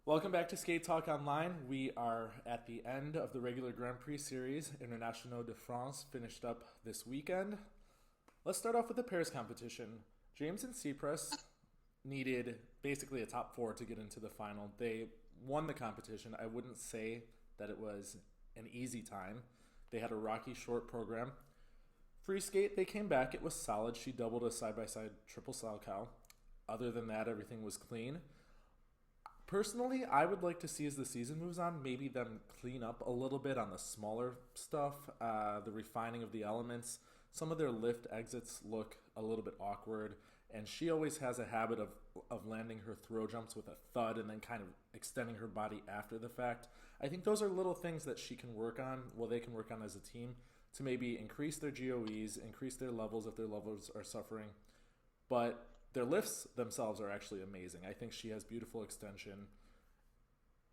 Welcome back to Skate Talk Online. We are at the end of the regular Grand Prix series. Internationaux de France finished up this weekend. Let's start off with the pairs competition. James and Cypress needed basically a top four to get into the final. They won the competition. I wouldn't say that it was an easy time. They had a rocky short program. Free skate, they came back. It was solid. She doubled a side-by-side triple salchow. Other than that, everything was clean. Personally, I would like to see as the season moves on, maybe them clean up a little bit on the smaller stuff, the refining of the elements. Some of their lift exits look a little bit awkward, and she always has a habit of landing her throw jumps with a thud and then kind of extending her body after the fact. I think those are little things that she can work on, well, they can work on as a team, to maybe increase their GOEs, increase their levels if their levels are suffering. But their lifts themselves are actually amazing. I think she has beautiful extension.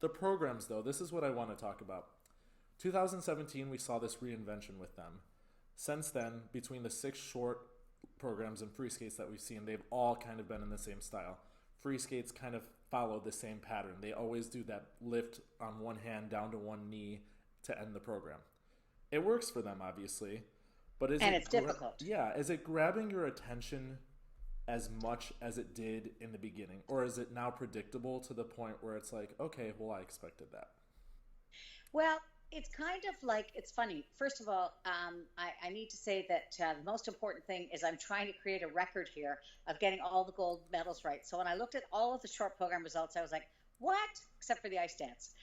The programs, though, this is what I want to talk about. 2017, we saw this reinvention with them. Since then, between the 6 short programs and free skates that we've seen, they've all kind of been in the same style. Free skates kind of follow the same pattern. They always do that lift on one hand down to one knee to end the program. It works for them, obviously, but It's difficult. is it grabbing your attention as much as it did in the beginning? Or is it now predictable to the point where it's like, okay, well, I expected that? Well, it's kind of like, it's funny. First of all, I need to say that the most important thing is I'm trying to create a record here of getting all the gold medals right. So when I looked at all of the short program results, I was like, what? Except for the ice dance.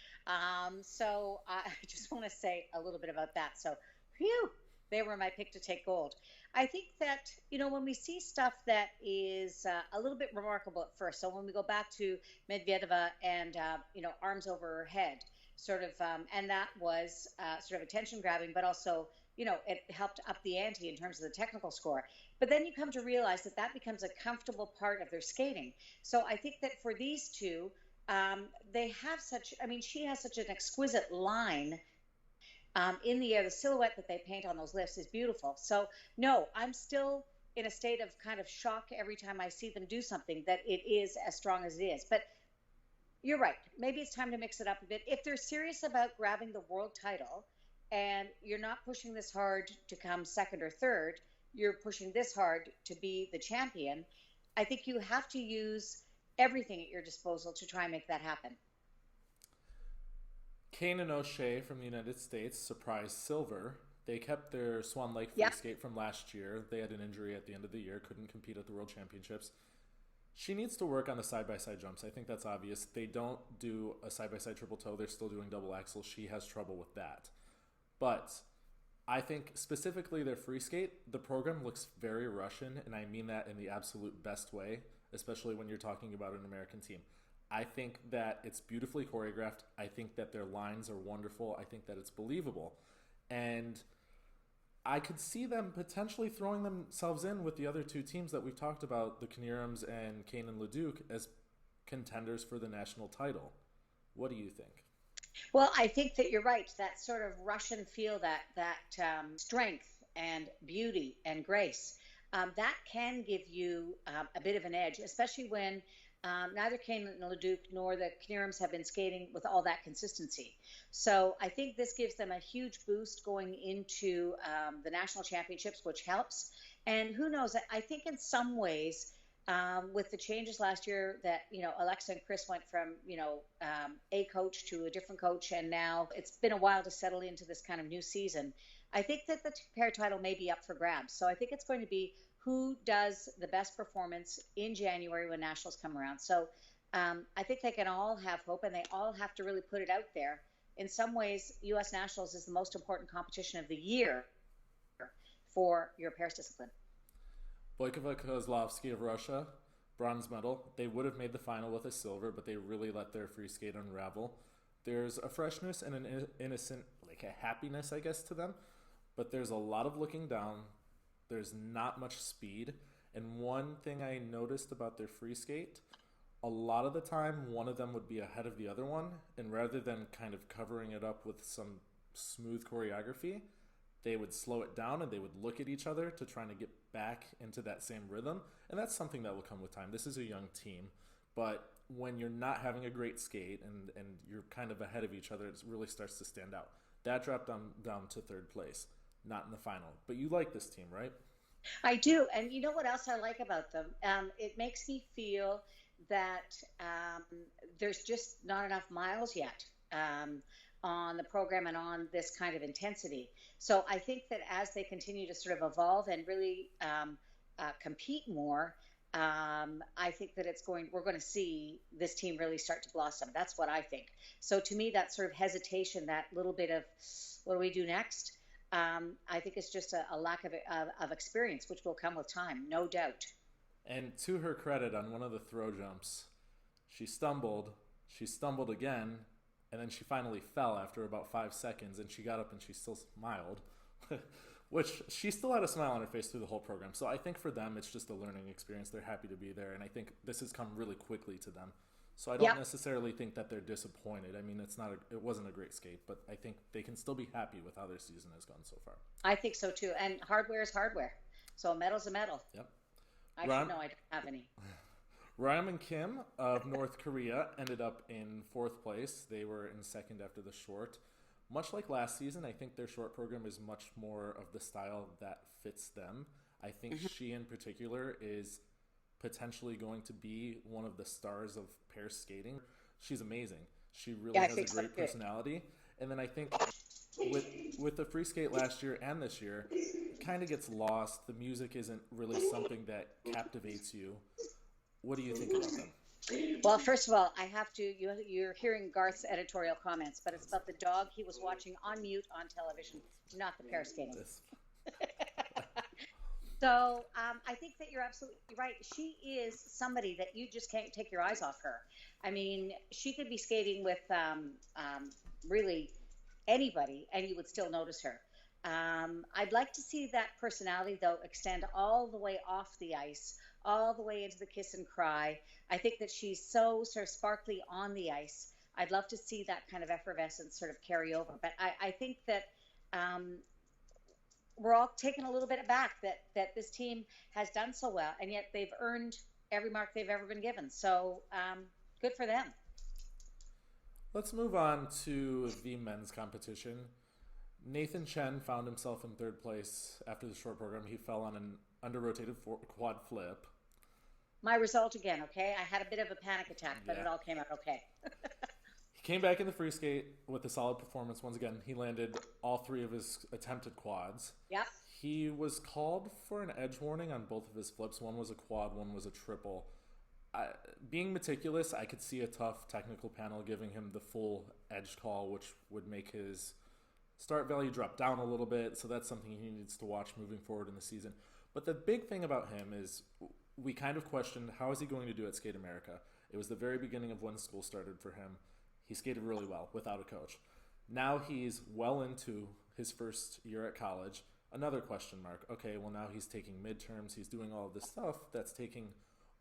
So I just want to say a little bit about that. So, phew, they were my pick to take gold. I think that, when we see stuff that is a little bit remarkable at first, so when we go back to Medvedeva and, arms over her head, sort of, and that was sort of attention grabbing, but also, it helped up the ante in terms of the technical score. But then you come to realize that that becomes a comfortable part of their skating. So I think that for these two, they have she has such an exquisite line in the air. The silhouette that they paint on those lifts is beautiful. So no, I'm still in a state of kind of shock every time I see them do something that it is as strong as it is. But you're right. Maybe it's time to mix it up a bit. If they're serious about grabbing the world title and you're not pushing this hard to come second or third, you're pushing this hard to be the champion, I think you have to use everything at your disposal to try and make that happen. Kane and O'Shea from the United States surprised silver. They kept their Swan Lake free Yeah. skate from last year. They had an injury at the end of the year, couldn't compete at the World Championships. She needs to work on the side by side jumps. I think that's obvious. They don't do a side by side triple toe, they're still doing double axle. She has trouble with that. But I think specifically their free skate, the program looks very Russian, and I mean that in the absolute best way, especially when you're talking about an American team. I think that it's beautifully choreographed. I think that their lines are wonderful. I think that it's believable. And I could see them potentially throwing themselves in with the other two teams that we've talked about, the Knierim and Kane and Leduc, as contenders for the national title. What do you think? Well, I think that you're right. That sort of Russian feel, that strength and beauty and grace, that can give you a bit of an edge, especially when neither Kane and Leduc nor the Knierims have been skating with all that consistency. So I think this gives them a huge boost going into the national championships, which helps. And who knows? I think in some ways, with the changes last year that, Alexa and Chris went from, a coach to a different coach, and now it's been a while to settle into this kind of new season. I think that the pair title may be up for grabs. So I think it's going to be who does the best performance in January when nationals come around. So I think they can all have hope, and they all have to really put it out there. In some ways, U.S. nationals is the most important competition of the year for your pairs discipline. Boykova Kozlovsky of Russia, bronze medal. They would have made the final with a silver, but they really let their free skate unravel. There's a freshness and an innocent, like a happiness, I guess, to them. But there's a lot of looking down. There's not much speed. And one thing I noticed about their free skate, a lot of the time one of them would be ahead of the other one. And rather than kind of covering it up with some smooth choreography, they would slow it down and they would look at each other to try to get back into that same rhythm. And that's something that will come with time. This is a young team. But when you're not having a great skate and you're kind of ahead of each other, it really starts to stand out. That dropped down to third place, not in the final. But you like this team, right? I do. And you know what else I like about them? It makes me feel that there's just not enough miles yet on the program and on this kind of intensity. So I think that as they continue to sort of evolve and really compete more, I think that we're going to see this team really start to blossom. That's what I think. So to me, that sort of hesitation, that little bit of what do we do next? I think it's just a lack of experience, which will come with time, no doubt. And to her credit, on one of the throw jumps, she stumbled again, and then she finally fell after about 5 seconds, and she got up and she still smiled, which she still had a smile on her face through the whole program. So I think for them, it's just a learning experience. They're happy to be there, and I think this has come really quickly to them. So I don't Yep. necessarily think that they're disappointed. I mean, it wasn't a great skate, but I think they can still be happy with how their season has gone so far. I think so too. And hardware is hardware. So a medal's a medal. Yep. I Ron, should know I don't have any. Ryan Kim of North Korea ended up in fourth place. They were in second after the short. Much like last season, I think their short program is much more of the style that fits them. I think she in particular is potentially going to be one of the stars of pair skating. She's amazing. She really Yeah, I has a think so great too. personality. And then I think with the free skate last year and this year, it kind of gets lost. The music isn't really something that captivates you. What do you think about them? Well, first of all, I have to, you're hearing Garth's editorial comments, but it's about the dog he was watching on mute on television, not the pair skating. This. So I think that you're absolutely right. She is somebody that you just can't take your eyes off her. I mean, she could be skating with really anybody, and you would still notice her. I'd like to see that personality, though, extend all the way off the ice, all the way into the kiss and cry. I think that she's so sort of sparkly on the ice. I'd love to see that kind of effervescence sort of carry over. But I think that we're all taken a little bit aback that this team has done so well, and yet they've earned every mark they've ever been given. So good for them. Let's move on to the men's competition. Nathan Chen found himself in third place after the short program. He fell on an under-rotated quad flip. My result again, okay? I had a bit of a panic attack, but Yeah. it all came out okay. He came back in the free skate with a solid performance. Once again, he landed all three of his attempted quads. Yep. He was called for an edge warning on both of his flips. One was a quad, one was a triple. Being meticulous, I could see a tough technical panel giving him the full edge call, which would make his start value drop down a little bit. So that's something he needs to watch moving forward in the season. But the big thing about him is we kind of questioned how is he going to do at Skate America. It was the very beginning of when school started for him. He skated really well without a coach. Now he's well into his first year at college. Another question mark. Okay, well now he's taking midterms. He's doing all of this stuff that's taking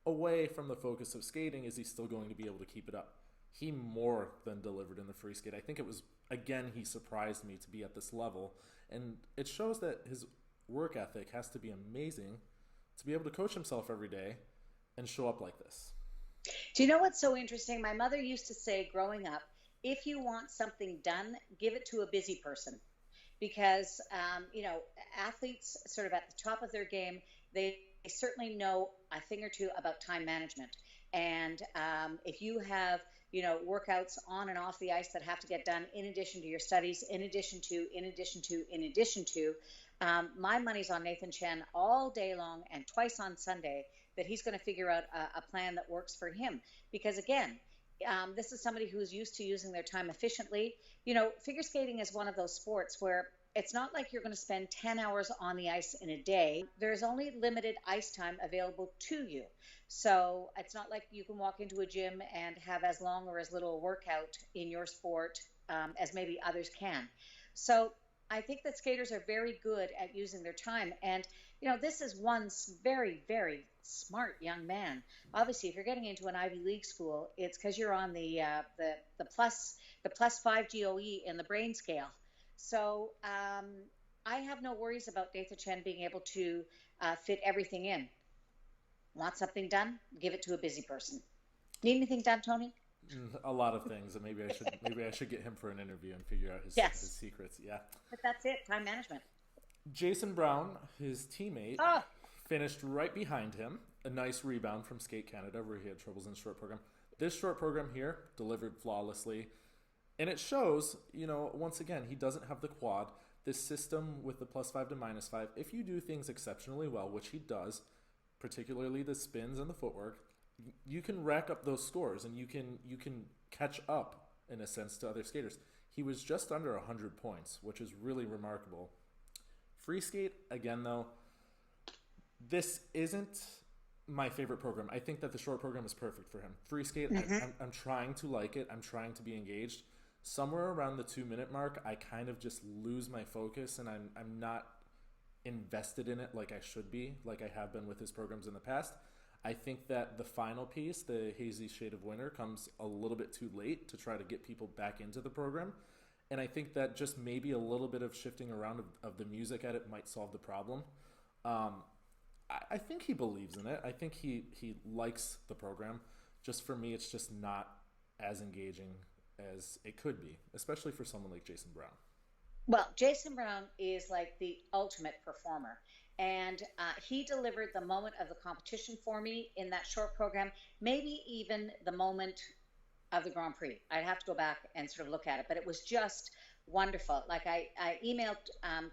away from the focus of skating. Is he still going to be able to keep it up? He more than delivered in the free skate. I think it was, again, he surprised me to be at this level. And it shows that his work ethic has to be amazing to be able to coach himself every day and show up like this. Do you know what's so interesting? My mother used to say growing up, if you want something done, give it to a busy person. Because, athletes sort of at the top of their game, they certainly know a thing or two about time management. And if you have, workouts on and off the ice that have to get done in addition to your studies, in addition to, my money's on Nathan Chen all day long and twice on Sunday that he's going to figure out a plan that works for him. Because again, this is somebody who's used to using their time efficiently. Figure skating is one of those sports where it's not like you're going to spend 10 hours on the ice in a day. There's only limited ice time available to you. So it's not like you can walk into a gym and have as long or as little a workout in your sport as maybe others can. So I think that skaters are very good at using their time. And, this is one very, very smart young man. Obviously, if you're getting into an Ivy League school, it's because you're on the plus 5 GOE in the brain scale. So I have no worries about Nathan Chen being able to fit everything in. Want something done? Give it to a busy person. Need anything done, Tony? A lot of things, and maybe I should get him for an interview and figure out his Yes. secrets. Yeah. But that's it. Time management. Jason Brown, his teammate, Oh, finished right behind him. A nice rebound from Skate Canada, where he had troubles in short program. This short program here delivered flawlessly. And it shows, once again, he doesn't have the quad. This system with the +5 to -5, if you do things exceptionally well, which he does, particularly the spins and the footwork, you can rack up those scores and you can catch up in a sense to other skaters. He was just under 100 points, which is really remarkable. Free skate, again though, this isn't my favorite program. I think that the short program is perfect for him. Free skate, I'm trying to like it. I'm trying to be engaged. Somewhere around the 2 minute mark, I kind of just lose my focus and I'm not invested in it like I should be, like I have been with his programs in the past. I think that the final piece, the Hazy Shade of Winter, comes a little bit too late to try to get people back into the program. And I think that just maybe a little bit of shifting around of the music at it might solve the problem. I think he believes in it. I think he likes the program. Just for me, it's just not as engaging as it could be, especially for someone like Jason Brown. well, Jason Brown is like the ultimate performer. And he delivered the moment of the competition for me in that short program, maybe even the moment of the Grand Prix. I'd have to go back and sort of look at it, but it was just wonderful. Like I emailed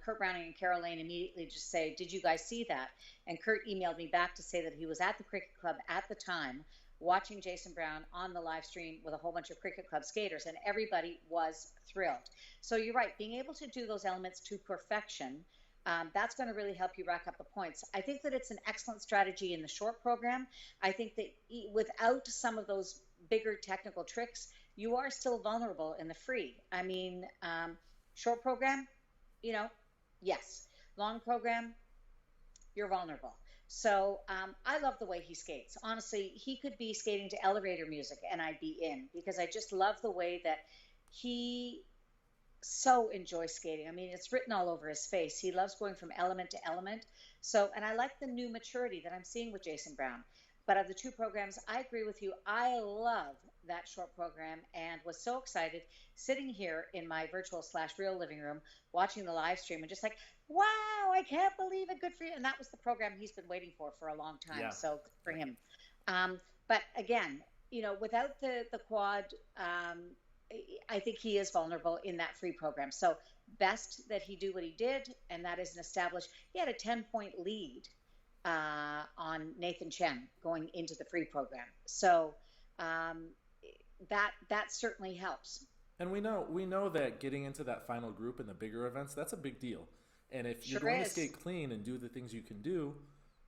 Kurt Browning and Carol Lane immediately to say, did you guys see that? And Kurt emailed me back to say that he was at the cricket club at the time watching Jason Brown on the live stream with a whole bunch of cricket club skaters, and everybody was thrilled. So you're right, being able to do those elements to perfection, that's going to really help you rack up the points. I think that it's an excellent strategy in the short program. I think that without some of those bigger technical tricks, you are still vulnerable in the free. I mean, short program, you know, yes. Long program, you're vulnerable. So I love the way he skates. Honestly, he could be skating to elevator music and I'd be in, because I just love the way that he so enjoys skating. I mean, it's written all over his face. He loves going from element to element. So, and I like the new maturity that I'm seeing with Jason Brown. But of the two programs, I agree with you. I love that short program and was so excited sitting here in my virtual / real living room watching the live stream and just like, wow, I can't believe it. Good for you. And that was the program he's been waiting for a long time. Yeah. So good for him. But again, you know, without the quad, I think he is vulnerable in that free program. So best that he do what he did, and that is an established. He had a 10-point lead on Nathan Chen going into the free program. So that certainly helps. And we know that getting into that final group in the bigger events, that's a big deal. And if you're Sure going is. to skate clean and do the things you can do,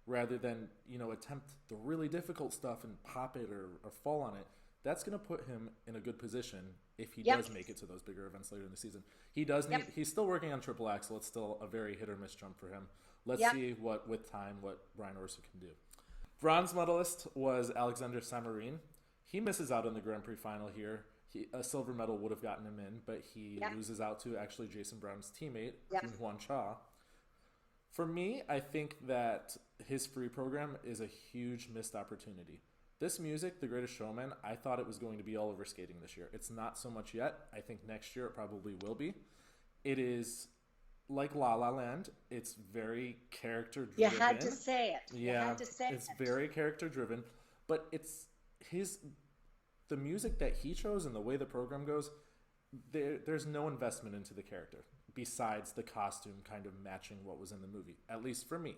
rather than attempt the really difficult stuff and pop it or fall on it, that's going to put him in a good position if he Yep. does make it to those bigger events later in the season. He does need. Yep. He's still working on triple axel. It's still a very hit or miss jump for him. Let's Yep. see what Brian Orser can do. Bronze medalist was Alexander Samarin. He misses out on the Grand Prix final here. A silver medal would have gotten him in, but he Yep. loses out to actually Jason Brown's teammate, Yep. Huan Cha. For me, I think that his free program is a huge missed opportunity. This music, The Greatest Showman, I thought it was going to be all over skating this year. It's not so much yet. I think next year it probably will be. It is like La La Land. It's very character driven. You had to say it. You Yeah, had to say it's it. very character driven, but it's the music that he chose and the way the program goes. There's no investment into the character besides the costume kind of matching what was in the movie. At least for me,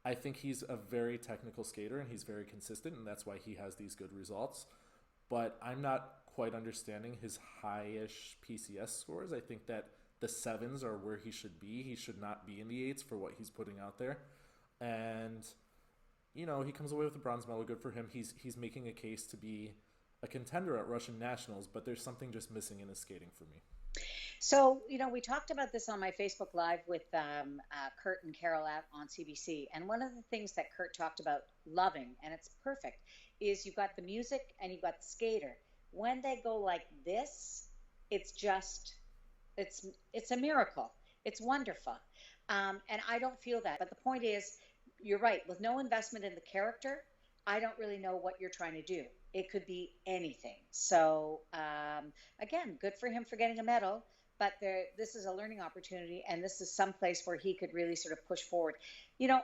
I think he's a very technical skater and he's very consistent, and that's why he has these good results. But I'm not quite understanding his high-ish PCS scores. I think that the 7s are where he should be. He should not be in the 8s for what he's putting out there. And he comes away with a bronze medal. Good for him. He's making a case to be a contender at Russian nationals, but there's something just missing in his skating for me. So, we talked about this on my Facebook Live with Kurt and Carol out on CBC. And one of the things that Kurt talked about loving, and it's perfect, is you've got the music and you've got the skater. When they go like this, it's a miracle. It's wonderful. And I don't feel that. But the point is, you're right. With no investment in the character, I don't really know what you're trying to do. It could be anything. So again, good for him for getting a medal. But this is a learning opportunity, and this is some place where he could really sort of push forward.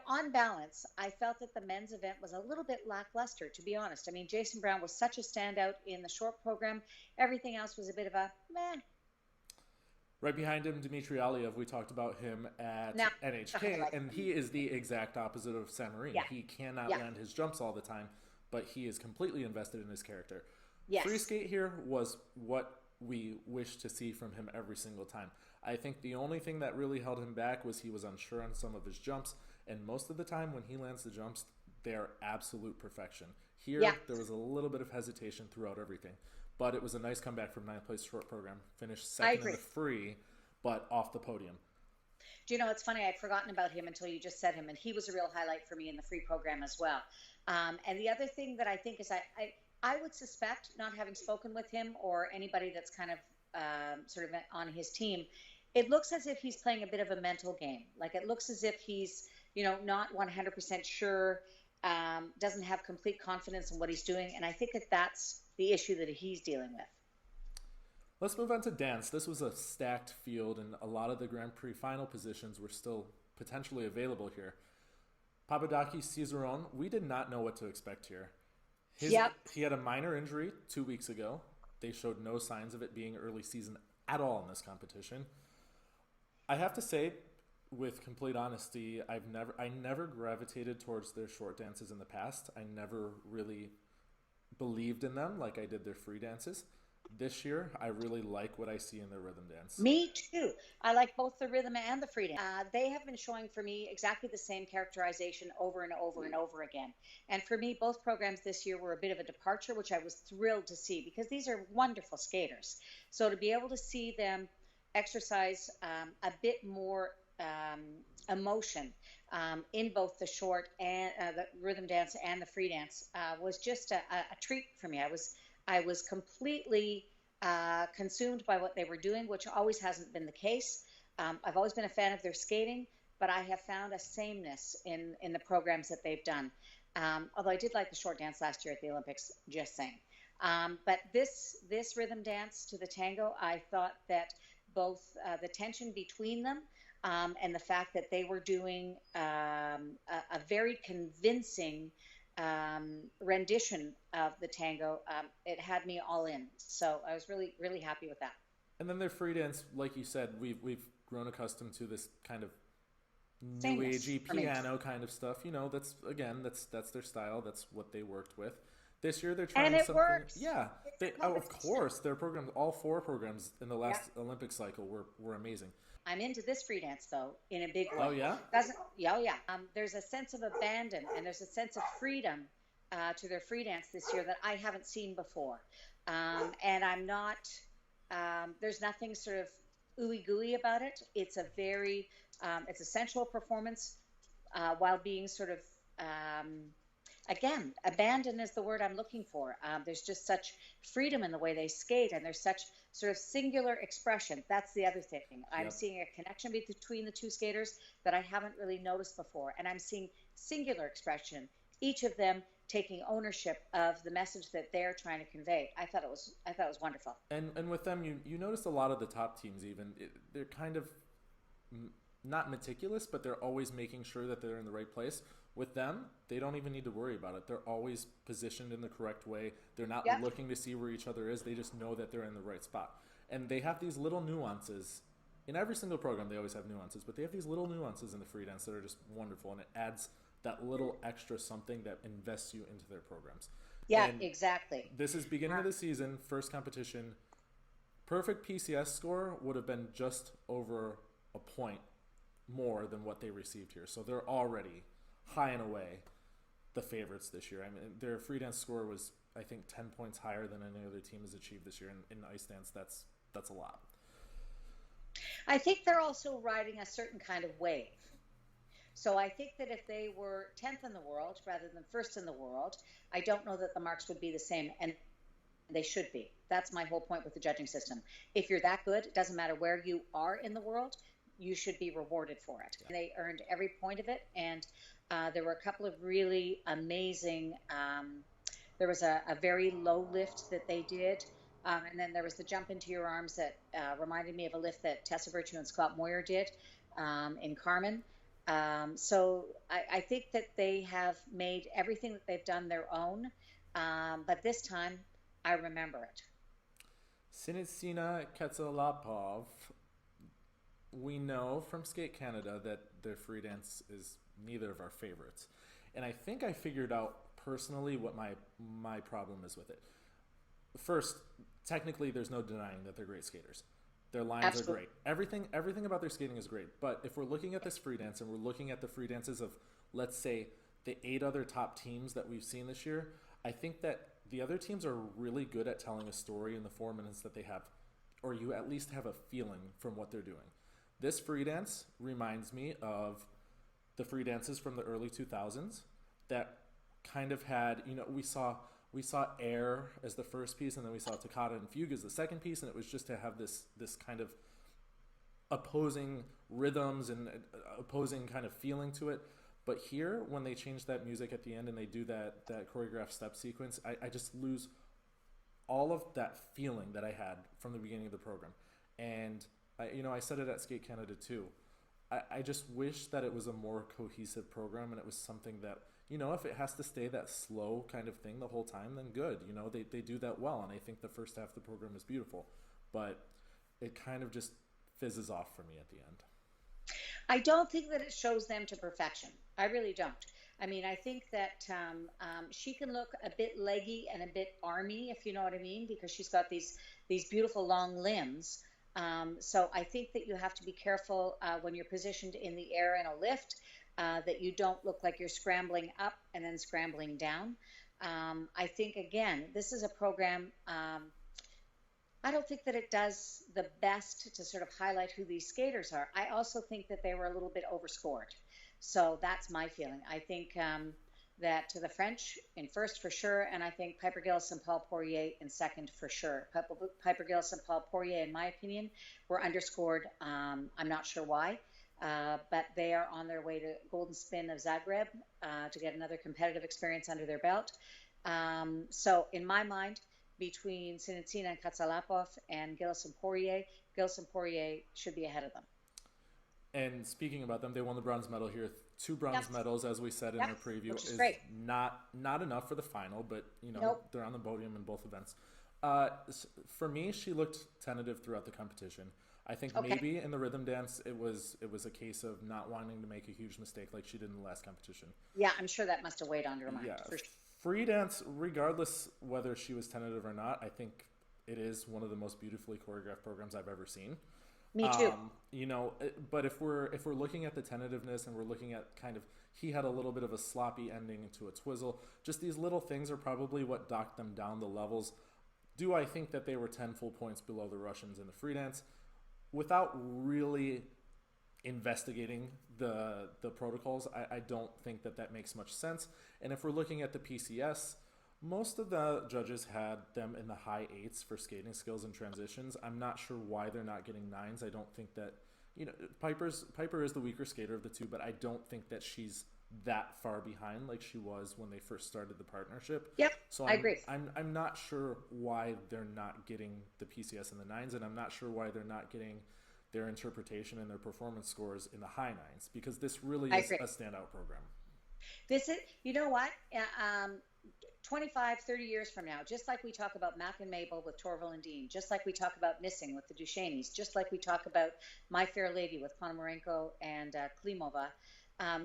On balance, I felt that the men's event was a little bit lackluster, to be honest. I mean, Jason Brown was such a standout in the short program. Everything else was a bit of a meh. Right behind him, Dmitry Aliev, we talked about him at Now, NHK, and he is the exact opposite of San Marino. yeah, He cannot yeah, land his jumps all the time, but he is completely invested in his character. Free yes. skate here was what we wish to see from him every single time. I think the only thing that really held him back was he was unsure on some of his jumps, and most of the time when he lands the jumps, they're absolute perfection. Here, Yeah, there was a little bit of hesitation throughout everything, but it was a nice comeback from ninth place short program. Finished I second in agree. the free, but off the podium. Do you know, it's funny, I'd forgotten about him until you just said him, and he was a real highlight for me in the free program as well. And the other thing that I think is I would suspect, not having spoken with him or anybody that's kind of sort of on his team, it looks as if he's playing a bit of a mental game. Like it looks as if he's, not 100% sure, doesn't have complete confidence in what he's doing. And I think that that's the issue that he's dealing with. Let's move on to dance. This was a stacked field, and a lot of the Grand Prix final positions were still potentially available here. Papadakis Cizeron, we did not know what to expect here. Yep. He had a minor injury 2 weeks ago. They showed no signs of it being early season at all in this competition. I have to say, with complete honesty, I never gravitated towards their short dances in the past. I never really believed in them like I did their free dances. This year, I really like what I see in their rhythm dance. Me too. I like both the rhythm and the freedom. They have been showing for me exactly the same characterization over and over and over again. And for me, both programs this year were a bit of a departure, which I was thrilled to see because these are wonderful skaters. So to be able to see them exercise a bit more emotion in both the short and the rhythm dance and the free dance was just a treat for me. I was completely consumed by what they were doing, which always hasn't been the case. I've always been a fan of their skating, but I have found a sameness in the programs that they've done. Although I did like the short dance last year at the Olympics, just saying. But this rhythm dance to the tango, I thought that both the tension between them and the fact that they were doing a very convincing rendition of the tango, it had me all in. So I was really, really happy with that. And then their free dance, like you said, we've grown accustomed to this kind of new Sameness agey for me. piano kind of stuff. That's their style. That's what they worked with. This year they're And trying it something. works. Yeah, It's a of competition. course, their programs, all four programs in the Yeah. last Olympic cycle were amazing. I'm into this free dance though in a big Oh way. yeah, Doesn't yeah, oh yeah. There's a sense of abandon and there's a sense of freedom to their free dance this year that I haven't seen before. And I'm not. There's nothing sort of ooey gooey about it. It's a very it's a sensual performance while being sort of again, abandon is the word I'm looking for. There's just such freedom in the way they skate, and there's such sort of singular expression. That's the other thing. I'm yep. seeing a connection between the two skaters that I haven't really noticed before, and I'm seeing singular expression. Each of them taking ownership of the message that they're trying to convey. I thought it was wonderful. And with them, you notice a lot of the top teams even they're kind of not meticulous, but they're always making sure that they're in the right place. With them, they don't even need to worry about it. They're always positioned in the correct way. They're not Yep. looking to see where each other is. They just know that they're in the right spot. And they have these little nuances. In every single program, they always have nuances, but they have these little nuances in the free dance that are just wonderful, and it adds that little extra something that invests you into their programs. Yeah, And exactly. this is beginning of the season, first competition. Perfect PCS score would have been just over a point more than what they received here. So they're already high and away the favorites this year. I mean, their free dance score was, I think, 10 points higher than any other team has achieved this year. In ice dance, that's a lot. I think they're also riding a certain kind of wave. So I think that if they were 10th in the world rather than first in the world, I don't know that the marks would be the same, and they should be. That's my whole point with the judging system. If you're that good, it doesn't matter where you are in the world, you should be rewarded for it. Yeah. They earned every point of it, and there were a couple of really amazing There was a very low lift that they did. And then there was the jump into your arms that reminded me of a lift that Tessa Virtue and Scott Moyer did in Carmen. So I think that they have made everything that they've done their own. But this time, I remember it. Sinitsina Katsalapov, we know from Skate Canada that their free dance is neither of our favorites. And I think I figured out personally what my problem is with it. First, technically there's no denying that they're great skaters. Their lines Absolutely. are great. Everything about their skating is great. But if we're looking at this free dance and we're looking at the free dances of, let's say, the 8 other top teams that we've seen this year, I think that the other teams are really good at telling a story in the 4 minutes that they have, or you at least have a feeling from what they're doing. This free dance reminds me of the free dances from the early 2000s that kind of had, we saw Air as the first piece, and then we saw Toccata and Fugue as the second piece, and it was just to have this kind of opposing rhythms and opposing kind of feeling to it. But here, when they change that music at the end and they do that choreographed step sequence, I just lose all of that feeling that I had from the beginning of the program. And I said it at Skate Canada too. I just wish that it was a more cohesive program, and it was something that, if it has to stay that slow kind of thing the whole time, then good. They do that well, and I think the first half of the program is beautiful. But it kind of just fizzes off for me at the end. I don't think that it shows them to perfection. I really don't. I mean, I think that she can look a bit leggy and a bit army, if you know what I mean, because she's got these beautiful long limbs. So I think that you have to be careful when you're positioned in the air in a lift, that you don't look like you're scrambling up and then scrambling down. I think, again, this is a program. I don't think that it does the best to sort of highlight who these skaters are. I also think that they were a little bit overscored. So that's my feeling. I think that to the French in first for sure, and I think Piper Gillis and Paul Poirier in second for sure. Piper Gillis and Paul Poirier, in my opinion, were underscored. I'm not sure why, but they are on their way to Golden Spin of Zagreb to get another competitive experience under their belt. So in my mind, between Sinitsina and Katsalapov and Gillis and Poirier should be ahead of them. And speaking about them, they won the bronze medal here. 2 bronze medals, as we said in our preview, is great. not enough for the final, but they're on the podium in both events. For me, she looked tentative throughout the competition. I think maybe in the rhythm dance, it was a case of not wanting to make a huge mistake like she did in the last competition. Yeah, I'm sure that must have weighed on her mind. Yeah, for sure. Free dance, regardless whether she was tentative or not, I think it is one of the most beautifully choreographed programs I've ever seen. Me too. But if we're looking at the tentativeness and we're looking at kind of, he had a little bit of a sloppy ending into a twizzle. Just these little things are probably what docked them down the levels. Do I think that they were 10 full points below the Russians in the free dance? Without really investigating the protocols, I don't think that makes much sense. And if we're looking at the PCS, most of the judges had them in the high 8s for skating skills and transitions. I'm not sure why they're not getting 9s. I don't think that, Piper is the weaker skater of the two, but I don't think that she's that far behind like she was when they first started the partnership. Yep, so I agree. I'm not sure why they're not getting the PCS in the 9s, and I'm not sure why they're not getting their interpretation and their performance scores in the high 9s, because this really is a standout program. This is, you know what? 25, 30 years from now, just like we talk about Mac and Mabel with Torval and Dean, just like we talk about Missing with the Duchenes, just like we talk about My Fair Lady with Ponomarenko and Klimova,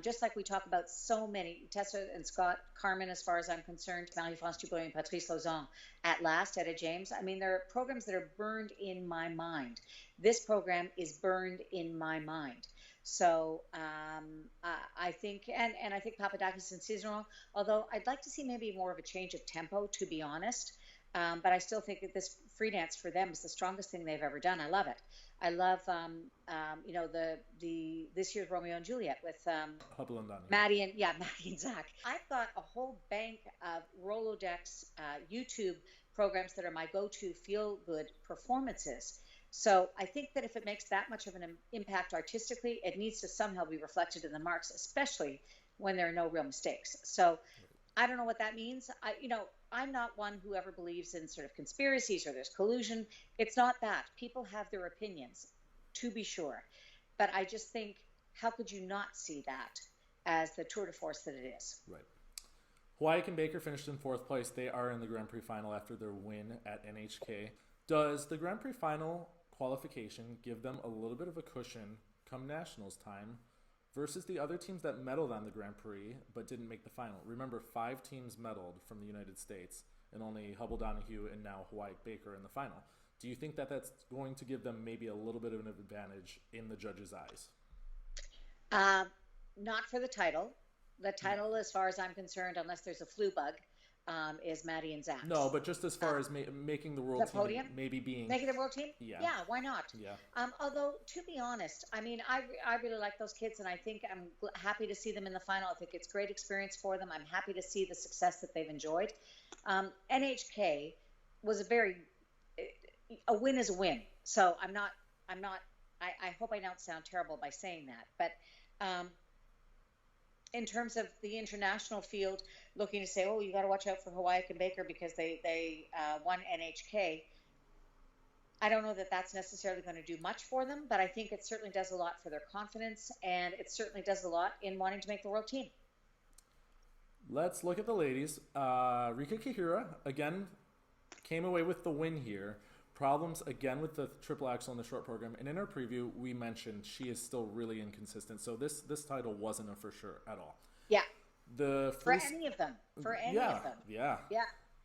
just like we talk about so many, Tessa and Scott, Carmen, as far as I'm concerned, Marie-France Dubois and Patrice Lauzon, at last, Etta James. I mean, there are programs that are burned in my mind. This program is burned in my mind. So I think, and I think Papadakis and Cizeron, although I'd like to see maybe more of a change of tempo, to be honest. But I still think that this free dance for them is the strongest thing they've ever done. I love it. I love, this year's Romeo and Juliet with Maddie and Zach. I've got a whole bank of Rolodex YouTube programs that are my go-to feel-good performances. So I think that if it makes that much of an impact artistically, it needs to somehow be reflected in the marks, especially when there are no real mistakes. So I don't know what that means. I'm not one who ever believes in sort of conspiracies or there's collusion. It's not that. People have their opinions, to be sure. But I just think, how could you not see that as the tour de force that it is? Right. Hawaii and Baker finished in fourth place. They are in the Grand Prix final after their win at NHK. Does the Grand Prix final qualification give them a little bit of a cushion come Nationals time versus the other teams that medaled on the Grand Prix but didn't make the final? Remember, 5 teams medaled from the United States and only Hubble Donahue and now Hawaii Baker in the final. Do you think that that's going to give them maybe a little bit of an advantage in the judges' eyes? Not for the title. The title, as far as I'm concerned, unless there's a flu bug, is Maddie and Zach's. No, but just as far as making the world the team, podium? maybe being... Making the world team? Yeah. Yeah, why not? Yeah. Although, to be honest, I mean, I really like those kids, and I think I'm happy to see them in the final. I think it's great experience for them. I'm happy to see the success that they've enjoyed. NHK was a win is a win. So I hope I don't sound terrible by saying that, but in terms of the international field, looking to say, oh, you got to watch out for Hawaii and Baker because they won NHK. I don't know that that's necessarily going to do much for them, but I think it certainly does a lot for their confidence, and it certainly does a lot in wanting to make the world team. Let's look at the ladies. Rika Kihira, again, came away with the win here. Problems, again, with the triple axel in the short program. And in our preview, we mentioned she is still really inconsistent. So this title wasn't a for sure at all. Yeah. For any of them. Yeah.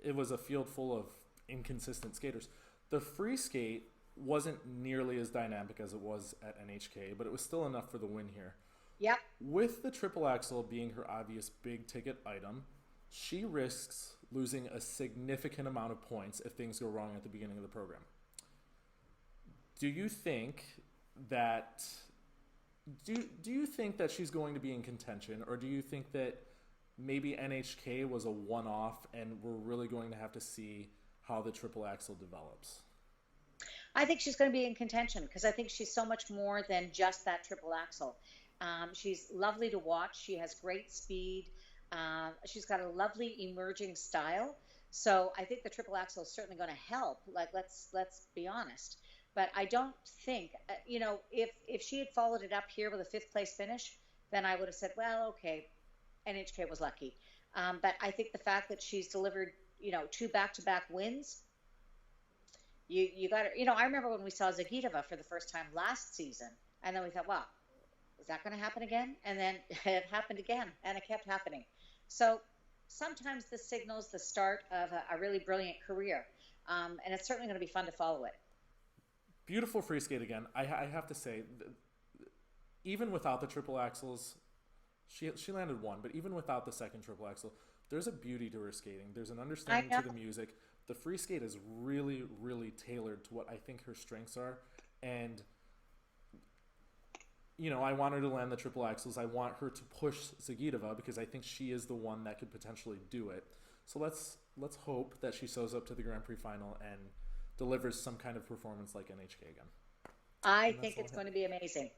It was a field full of inconsistent skaters. The free skate wasn't nearly as dynamic as it was at NHK, but it was still enough for the win here. Yep. With the triple axel being her obvious big ticket item, she risks losing a significant amount of points if things go wrong at the beginning of the program. Do you think that she's going to be in contention, or do you think that maybe NHK was a one-off and we're really going to have to see how the triple axel develops? I think she's going to be in contention because I think she's so much more than just that triple axel. She's lovely to watch. She has great speed. She's got a lovely emerging style. So I think the triple axel is certainly going to help. Like, let's be honest. But I don't think, if she had followed it up here with a 5th place finish, then I would have said, well, okay, NHK was lucky. But I think the fact that she's delivered, 2 back-to-back wins, you got to, I remember when we saw Zagitova for the first time last season, and then we thought, wow, is that going to happen again? And then it happened again, and it kept happening. So sometimes this signals the start of a really brilliant career, and it's certainly going to be fun to follow it. Beautiful free skate again. I have to say, even without the triple axels, she landed 1, but even without the second triple axel, there's a beauty to her skating. There's an understanding to the music. The free skate is really, really tailored to what I think her strengths are, and I want her to land the triple axels. I want her to push Zagitova because I think she is the one that could potentially do it. So let's hope that she shows up to the Grand Prix final and delivers some kind of performance like NHK again. I think it's going to be amazing.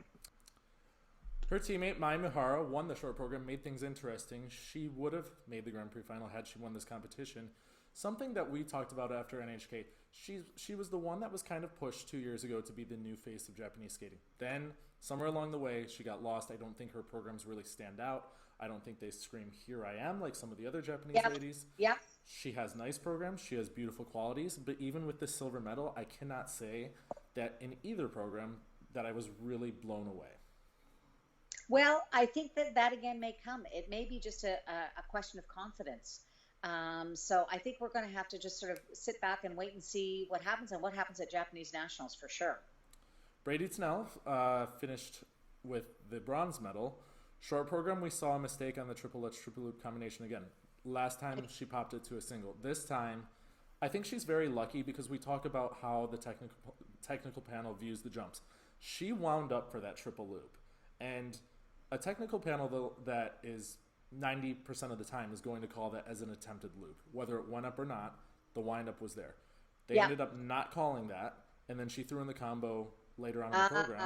Her teammate, Mai Mihara, won the short program, made things interesting. She would have made the Grand Prix final had she won this competition. Something that we talked about after NHK, she was the one that was kind of pushed 2 years ago to be the new face of Japanese skating. Then, somewhere along the way, she got lost. I don't think her programs really stand out. I don't think they scream, here I am, like some of the other Japanese ladies. Yeah. She has nice programs. She has beautiful qualities. But even with this silver medal, I cannot say that in either program that I was really blown away. Well, I think that again may come. It may be just a question of confidence. So I think we're going to have to just sort of sit back and wait and see what happens and what happens at Japanese Nationals for sure. Brady Snell finished with the bronze medal. Short program, we saw a mistake on the triple Lutz triple loop combination again. Last time she popped it to a single. This time, I think she's very lucky because we talk about how the technical panel views the jumps. She wound up for that triple loop. And a technical panel that is 90% of the time is going to call that as an attempted loop. Whether it went up or not, the windup was there. They ended up not calling that, and then she threw in the combo later on in the program.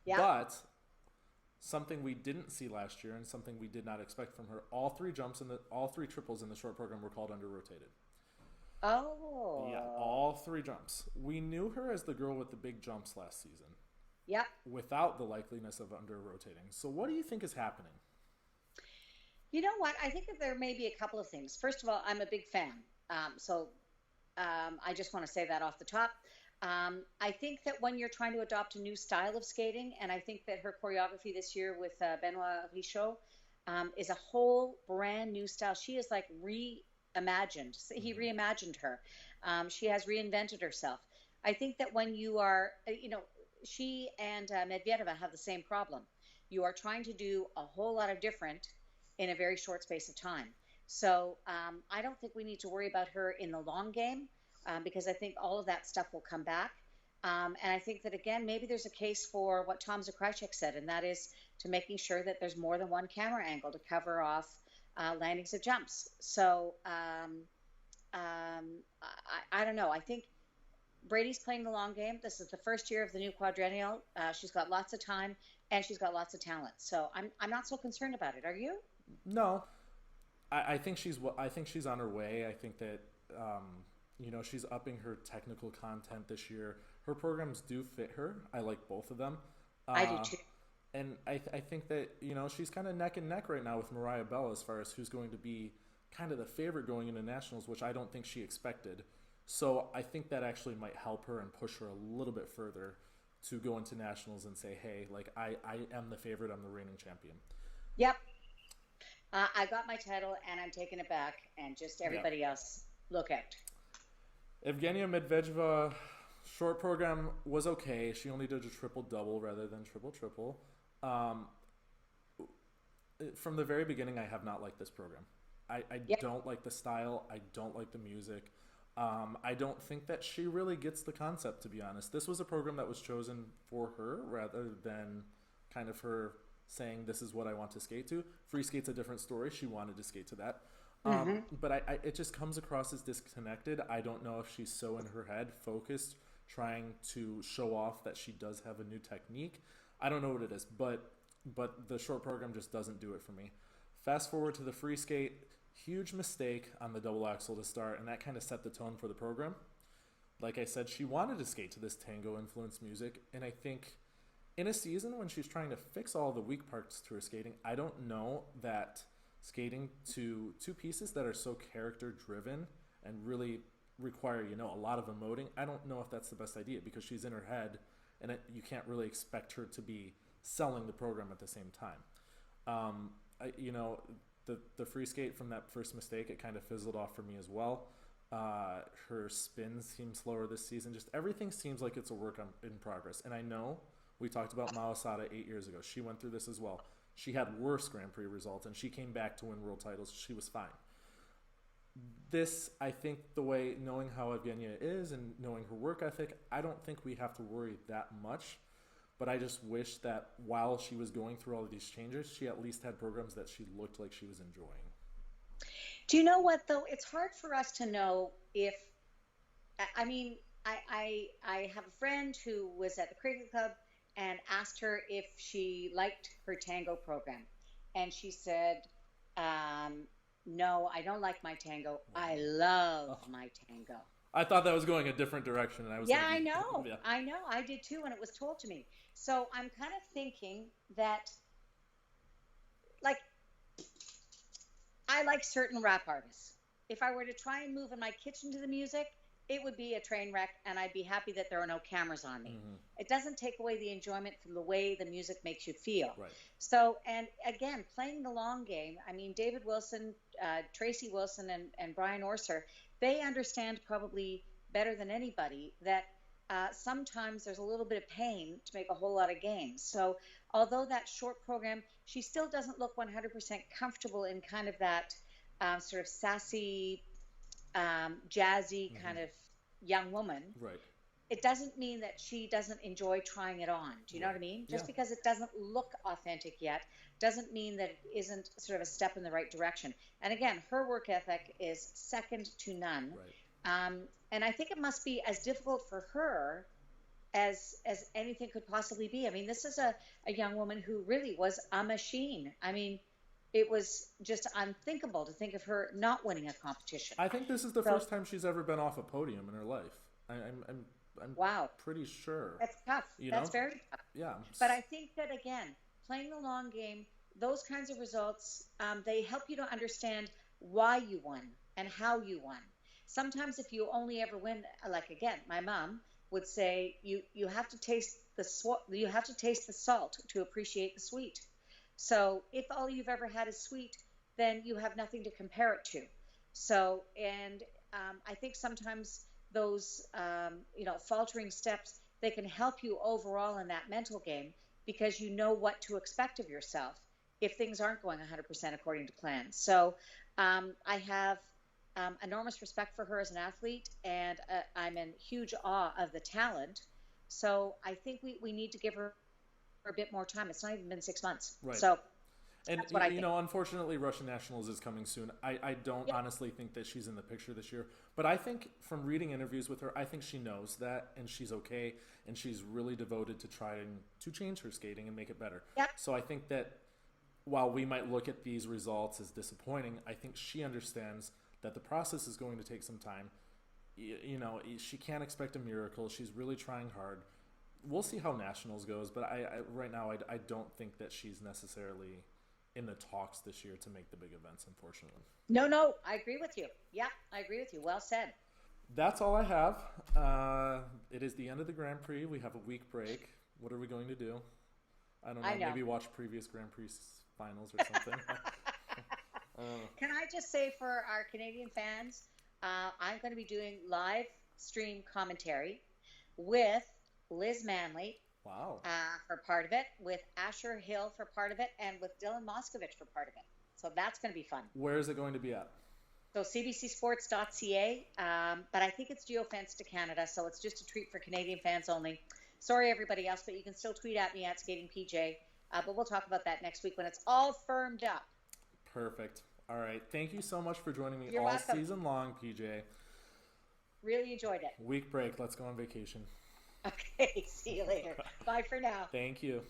But something we didn't see last year and something we did not expect from her. All three triples in the short program were called under rotated. Yeah, Oh. all three jumps. We knew her as the girl with the big jumps last season Yep. without the likeliness of under rotating. So what do you think is happening? You know what? I think that there may be a couple of things. First of all, I'm a big fan. I just want to say that off the top. I think that when you're trying to adopt a new style of skating, and I think that her choreography this year with Benoit Richaud is a whole brand new style. She is like reimagined. He Mm-hmm. reimagined her. She has reinvented herself. I think that when you are, she and Medvedeva have the same problem. You are trying to do a whole lot of different in a very short space of time. So I don't think we need to worry about her in the long game because I think all of that stuff will come back. And I think that, again, maybe there's a case for what Tom Zakrajsek said, and that is to making sure that there's more than one camera angle to cover off landings of jumps. So I don't know. I think Brady's playing the long game. This is the first year of the new quadrennial. She's got lots of time and she's got lots of talent. So I'm not so concerned about it. Are you? No, I think she's on her way. I think that she's upping her technical content this year. Her programs do fit her. I like both of them. I do Uh, too. and I think that she's kind of neck and neck right now with Mariah Bell as far as who's going to be kind of the favorite going into nationals, which I don't think she expected. So I think that actually might help her and push her a little bit further to go into nationals and say, hey, like I am the favorite. I'm the reigning champion. Yep. I got my title and I'm taking it back, and just Yeah. everybody else look out. Evgenia Medvedeva short program was okay. She only did a triple double rather than triple triple. Um, from the very beginning, I have not liked this program. I Yep. don't like the style. I don't like the music. I don't think that she really gets the concept, to be honest. This was a program that was chosen for her rather than kind of her saying, this is what I want to skate to. Free skate's a different story. She wanted to skate to that. Mm-hmm. But it just comes across as disconnected. I don't know if she's so in her head, focused, trying to show off that she does have a new technique. I don't know what it is, but the short program just doesn't do it for me. Fast forward to the free skate, huge mistake on the double axel to start, and that kind of set the tone for the program. Like I said, she wanted to skate to this tango influenced music, and I think in a season when she's trying to fix all the weak parts to her skating, I don't know that skating to two pieces that are so character driven and really require a lot of emoting, I don't know if that's the best idea because she's in her head, and you can't really expect her to be selling the program at the same time. The free skate from that first mistake, it kind of fizzled off for me as well. Her spins seem slower this season. Just everything seems like it's a work in progress. And I know we talked about Mao Osada 8 years ago. She went through this as well. She had worse Grand Prix results, and she came back to win world titles. She was fine. This, I think, the way knowing how Evgenia is and knowing her work ethic, I don't think we have to worry that much. But I just wish that while she was going through all of these changes, she at least had programs that she looked like she was enjoying. Do you know what, though? It's hard for us to know if, I mean, I have a friend who was at the cricket club and asked her if she liked her tango program. And she said, no, I don't like my tango. I love my tango. I thought that was going a different direction, and I was Yeah, going I to be, know. yeah. I know. I did too when it was told to me. So I'm kind of thinking that, like, I like certain rap artists. If I were to try and move in my kitchen to the music, it would be a train wreck, and I'd be happy that there are no cameras on me. Mm-hmm. It doesn't take away the enjoyment from the way the music makes you feel. Right. So, and again, playing the long game, I mean, David Wilson, Tracy Wilson, and Brian Orser, they understand probably better than anybody that sometimes there's a little bit of pain to make a whole lot of gains. So, although that short program, she still doesn't look 100% comfortable in kind of that sort of sassy, jazzy kind of young woman. Right. It doesn't mean that she doesn't enjoy trying it on. Do you know what I mean? Just because it doesn't look authentic yet doesn't mean that it isn't sort of a step in the right direction. And again, her work ethic is second to none. Right. And I think it must be as difficult for her as anything could possibly be. I mean, this is a young woman who really was a machine. I mean, it was just unthinkable to think of her not winning a competition. I think this is the So, first time she's ever been off a podium in her life. I'm wow, pretty sure. that's tough. You That's know? very tough. Yeah. But I think that, again, playing the long game, those kinds of results, they help you to understand why you won and how you won. Sometimes, if you only ever win, like again, my mom would say, you have to taste you have to taste the salt to appreciate the sweet. So if all you've ever had is sweet, then you have nothing to compare it to. So, and I think sometimes those, faltering steps, they can help you overall in that mental game because you know what to expect of yourself if things aren't going 100% according to plan. So I have enormous respect for her as an athlete, and I'm in huge awe of the talent. So I think we need to give her a bit more time. It's not even been 6 months. Right. So And that's what I think. unfortunately, Russian Nationals is coming soon. I don't Yeah. honestly think that she's in the picture this year, but I think from reading interviews with her, I think she knows that and she's okay, and she's really devoted to trying to change her skating and make it better. Yep. So I think that while we might look at these results as disappointing, I think she understands that the process is going to take some time. She can't expect a miracle. She's really trying hard. We'll see how Nationals goes, but I right now I don't think that she's necessarily in the talks this year to make the big events, unfortunately. No, I agree with you. Yeah, I agree with you. Well said. That's all I have. It is the end of the Grand Prix. We have a week break. What are we going to do? I don't know. I know. Maybe watch previous Grand Prix finals or something. Can I just say for our Canadian fans, I'm going to be doing live stream commentary with Liz Manley Wow. for part of it, with Asher Hill for part of it, and with Dylan Moskovich for part of it. So that's going to be fun. Where is it going to be at? So cbcsports.ca, but I think it's geofenced to Canada, so it's just a treat for Canadian fans only. Sorry, everybody else, but you can still tweet at me at SkatingPJ. But we'll talk about that next week when it's all firmed up. Perfect. All right. Thank you so much for joining me You're all welcome. season long, PJ. Really enjoyed it. Week break. Let's go on vacation. Okay, see you later. Bye for now. Thank you.